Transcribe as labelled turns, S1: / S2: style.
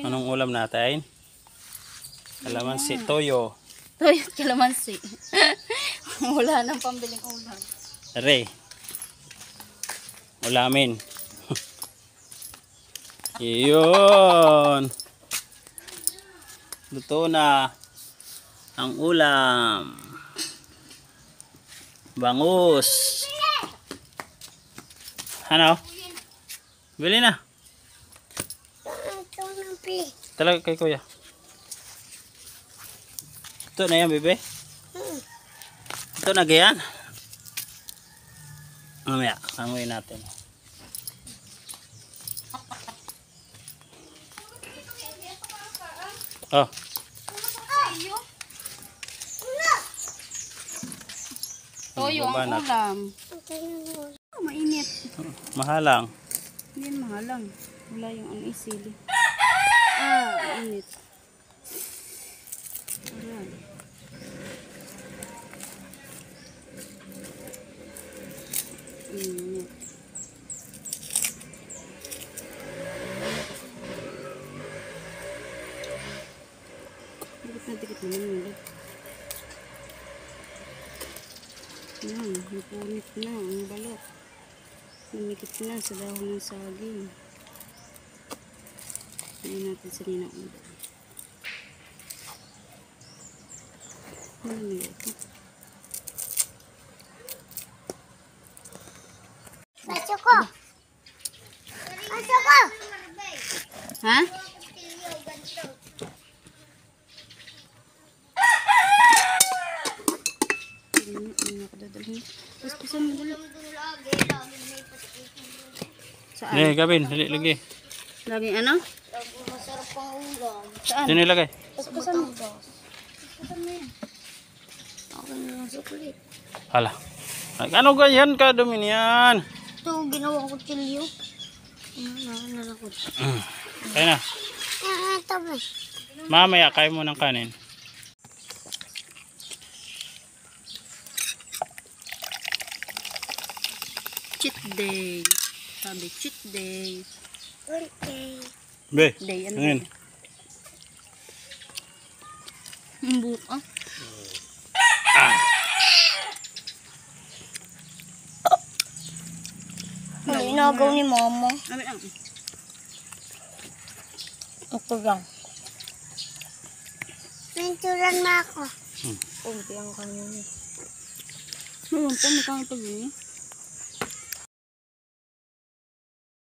S1: Anong ulam natin? Kalamansi, toyo.
S2: Toyo at kalamansi. Wala nang pambiling ulam.
S1: Re. Ulamin. Iyon. Luto na ang ulam. Bangus. Ano? Bili na. Talaga kay kuya. Ito na yan, bebe. Ito na gayan. Mamaya, hanguin natin. Oh.
S2: Toyo ang ulam. Oh, mainit.
S1: Mahalang.
S2: Hindi mahalang. Wala yung ano isili. Mainit. Ayan. Mainit. Dikit na naman. Yan, napunit na ang balot. Lumikit na sa dahon ng saging. Hindi natin sa ninaulo. Ano na ito?
S3: Baso ko! Baso ko!
S2: Ha? Paspasan mo dali. Saan?
S1: Nih, Gavin, dali lagi.
S2: Laging ano?
S3: Masarap pang ulam.
S2: Saan?
S1: Sini lagay.
S2: Paspasan mo. Paspasan mo yan.
S3: Ako na lang suklit.
S1: Hala. Ano ganyan ka, Dominian?
S3: Ito, ginawa ko chilyo. Nalakot.
S1: Kaya na.
S3: Ito ba?
S1: Mamaya, kain mo ng kanin.
S2: Cheat day. Sabi, cheat day.
S3: Okay.
S1: Be,
S2: Day, ano?
S1: ngayon.
S2: Ang buka.
S3: Ano inagaw ni Mama?
S2: Amin ang.
S3: Ito lang. Menturan mo ako.
S2: Mayroon pa, may kami pag-ini.